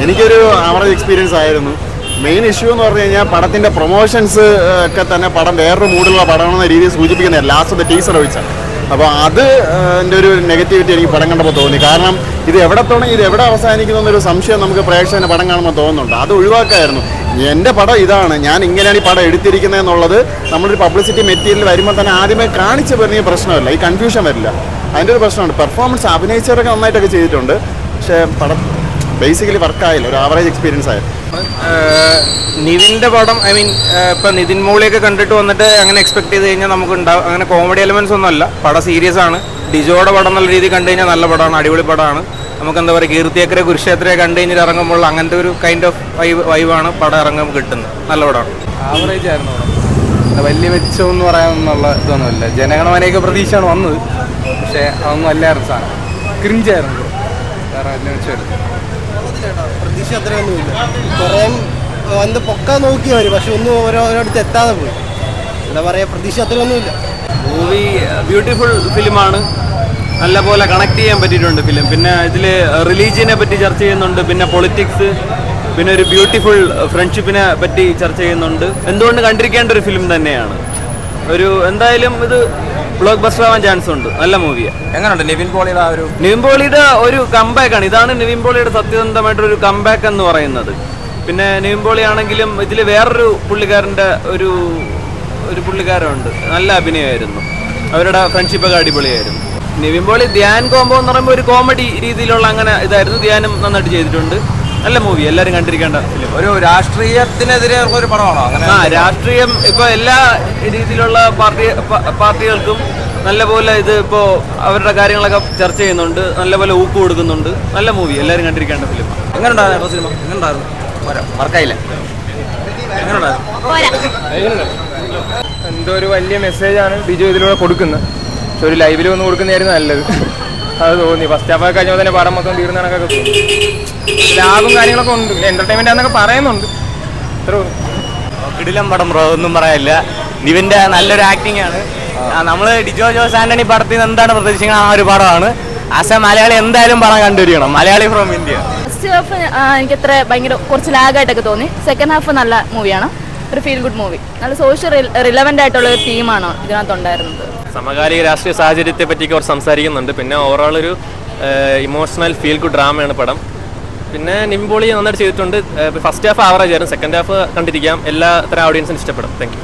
എനിക്കൊരു average experience ആയിരുന്നു. Main issue എന്ന് പറഞ്ഞു കഴിഞ്ഞാൽ പടത്തിൻ്റെ പ്രൊമോഷൻസ് ഒക്കെ തന്നെ പടം വേറൊരു മൂഡിലുള്ള പടമാണെന്ന രീതിയിൽ സൂചിപ്പിക്കുന്നത് ലാസ്റ്റത്തെ ടീസർ ഒഴിച്ചാൽ. അപ്പോൾ അത് എൻ്റെ ഒരു നെഗറ്റിവിറ്റി എനിക്ക് പടം കണ്ടപ്പോൾ തോന്നി. കാരണം ഇത് എവിടെ തുടങ്ങി ഇത് എവിടെ അവസാനിക്കുന്നു എന്നൊരു സംശയം നമുക്ക് പ്രേക്ഷകന് പടം കാണുമ്പോൾ തോന്നുന്നുണ്ട്. അത് ഒഴിവാക്കായിരുന്നു. എൻ്റെ പടം ഇതാണ്, ഞാൻ ഇങ്ങനെയാണ് ഈ പടം എടുത്തിരിക്കുന്നത് എന്നുള്ളത് നമ്മളൊരു പബ്ലിസിറ്റി മെറ്റീരിയൽ വരുമ്പോൾ തന്നെ ആദ്യമേ കാണിച്ച് പറഞ്ഞ പ്രശ്നമല്ല, ഈ കൺഫ്യൂഷൻ വരില്ല. അതിൻ്റെ ഒരു പ്രശ്നമുണ്ട്. പെർഫോമൻസ് അഭിനയിച്ചവരൊക്കെ നന്നായിട്ടൊക്കെ ചെയ്തിട്ടുണ്ട്, പക്ഷേ പടം ബേസിക്കലി വർക്കായില്ല, ഒരു ആവറേജ് എക്സ്പീരിയൻസ് ആയിരുന്നു. നിവിൻ്റെ പടം ഇപ്പം നിതിൻ മോളിയൊക്കെ കണ്ടിട്ട് വന്നിട്ട് അങ്ങനെ എക്സ്പെക്ട് ചെയ്ത് കഴിഞ്ഞാൽ നമുക്ക് ഉണ്ടാവും. അങ്ങനെ കോമഡി എലമെൻസ് ഒന്നും അല്ല, പടം സീരിയസ് ആണ്. ഡിജോയുടെ പടം എന്നുള്ള രീതിയിൽ കണ്ടു കഴിഞ്ഞാൽ നല്ല പടമാണ്, അടിപൊളി പടമാണ്. നമുക്ക് എന്താ പറയുക, കീർത്തിയക്കരെ കുരുക്ഷേത്രയെ കണ്ടു കഴിഞ്ഞിട്ട് ഇറങ്ങുമ്പോൾ അങ്ങനത്തെ ഒരു കൈൻഡ് ഓഫ് വൈബാണ് പടം ഇറങ്ങുമ്പോൾ കിട്ടുന്നത്. നല്ല പടമാണ്. ആവറേജ് ആയിരുന്നു പടം, വലിയ മെച്ചമെന്ന് പറയാമെന്നുള്ള ഇതൊന്നുമില്ല. ജനഗണമനയൊക്കെ പ്രതീക്ഷയാണ് വന്നത്, പക്ഷേ അതൊന്നും അല്ലായിരുന്നു. സാധനം ക്രിഞ്ചായിരുന്നു, വേറെ വലിയ മെച്ചമായിരുന്നു. പ്രതീക്ഷ അത്രയൊന്നുമില്ല. കുറേ വന്ന് പൊക്കാൻ നോക്കി വരും, പക്ഷെ ഒന്നും ഓരോരിടത്ത് എത്താതെ പോയി. എന്താ പറയുക, പ്രതീക്ഷ അത്രയൊന്നുമില്ല. മൂവി ബ്യൂട്ടിഫുൾ ഫിലിമാണ്, നല്ലപോലെ കണക്ട് ചെയ്യാൻ പറ്റിയിട്ടുണ്ട് ഫിലിം. പിന്നെ ഇതിൽ റിലീജിയനെ പറ്റി ചർച്ച ചെയ്യുന്നുണ്ട്, പിന്നെ പൊളിറ്റിക്സ്, പിന്നെ ഒരു ബ്യൂട്ടിഫുൾ ഫ്രണ്ട്ഷിപ്പിനെ പറ്റി ചർച്ച ചെയ്യുന്നുണ്ട്. എന്തുകൊണ്ട് കണ്ടിരിക്കേണ്ട ഒരു ഫിലിം തന്നെയാണ്. ഒരു എന്തായാലും ഇത് ബ്ലോക്ക് ബസ്റ്റർ ആവാൻ ചാൻസ് ഉണ്ട്. നല്ല മൂവിയാണ്. എങ്ങനെയുണ്ട് നിവിൻ പോളിയുടെ ഒരു കംബാക്കാണ്. ഇതാണ് നിവിൻ പോളിയുടെ സത്യസന്ധമായിട്ടൊരു കംബാക്ക് എന്ന് പറയുന്നത്. പിന്നെ നിവിൻ പോളി ആണെങ്കിലും ഇതിൽ വേറൊരു പുള്ളിക്കാരൻ്റെ ഒരു പുള്ളിക്കാരുണ്ട്, നല്ല അഭിനയമായിരുന്നു. അവരുടെ ഫ്രണ്ട്ഷിപ്പൊക്കെ അടിപൊളിയായിരുന്നു. നിവിൻ പോളി ധ്യാൻ കോംബോ എന്ന് പറയുമ്പോൾ ഒരു കോമഡി രീതിയിലുള്ള അങ്ങനെ ഇതായിരുന്നു. ധ്യാനും നന്നായിട്ട് ചെയ്തിട്ടുണ്ട്. നല്ല മൂവി, എല്ലാവരും കണ്ടിരിക്കേണ്ട ഫിലിം. ഒരു രാഷ്ട്രീയത്തിനെതിരെ ഒരു പടമാണോ? അങ്ങനെ രാഷ്ട്രീയം ഇപ്പോൾ എല്ലാ രീതിയിലുള്ള പാർട്ടികൾക്കും നല്ലപോലെ ഇത് ഇപ്പോൾ അവരുടെ കാര്യങ്ങളൊക്കെ ചർച്ച ചെയ്യുന്നുണ്ട്, നല്ലപോലെ ഊക്ക് കൊടുക്കുന്നുണ്ട്. നല്ല മൂവി, എല്ലാവരും കണ്ടിരിക്കേണ്ട ഫിലിം. എങ്ങനെയുണ്ടായിരുന്നു സിനിമ? എങ്ങനെയുണ്ടായിരുന്നു? വർക്കായില്ല. എന്തോ ഒരു വലിയ മെസ്സേജാണ് ബിജു ഇതിലൂടെ കൊടുക്കുന്നത്, പക്ഷെ ഒരു ലൈവിൽ വന്ന് കൊടുക്കുന്നതായിരുന്നു നല്ലത്. അത് തോന്നി. ഫസ്റ്റ് ഹാഫ് കഴിഞ്ഞപ്പോൾ തന്നെ പടം മൊത്തം തീർന്ന കണക്കൊക്കെ തോന്നി. ലാഭം കാര്യങ്ങളൊക്കെ ഉണ്ട്, എന്റർടൈൻമെന്റ് ആണെന്നൊക്കെ പറയുന്നുണ്ട്. കിടിലം പടം ബ്രോ, ഒന്നും പറയാനില്ല. നിവിൻ്റെ നല്ലൊരു ആക്ടിങ് ആണ്. നമ്മൾ ഡിജോ ജോസ് ആന്റണി പടത്തിൽ നിന്ന് എന്താണ് പ്രതീക്ഷിക്കുന്നത് ആ ഒരു പടമാണ്. ആസ് എ മലയാളി എന്തായാലും പടം കണ്ടുവരികണം, Malayali from India. First half എനിക്ക് അത്ര ഭയങ്കര കുറച്ച് ലാഗായിട്ടൊക്കെ തോന്നി. സെക്കൻഡ് ഹാഫ് നല്ല മൂവിയാണ്, ഒരു ഫീൽ ഗുഡ് മൂവി. നല്ല സോഷ്യൽ റിലവൻ്റ് ആയിട്ടുള്ള ഒരു തീമാണ് ഇതിനകത്തുണ്ടായിരുന്നത്. സമകാലിക രാഷ്ട്രീയ സാഹചര്യത്തെ പറ്റിയൊക്കെ അവർ സംസാരിക്കുന്നുണ്ട്. പിന്നെ ഓവറോൾ ഒരു ഇമോഷണൽ ഫീൽ ഗുഡ് ഡ്രാമയാണ് പടം. പിന്നെ നിവിൻ പോളി നന്നായിട്ട് ചെയ്തിട്ടുണ്ട്. ഫസ്റ്റ് ഹാഫ് ആവറേജ് ആയിരുന്നു, സെക്കൻഡ് ഹാഫ് കണ്ടിരിക്കാം. എല്ലാ തരം ഓഡിയൻസിനും ഇഷ്ടപ്പെടും. Thank you.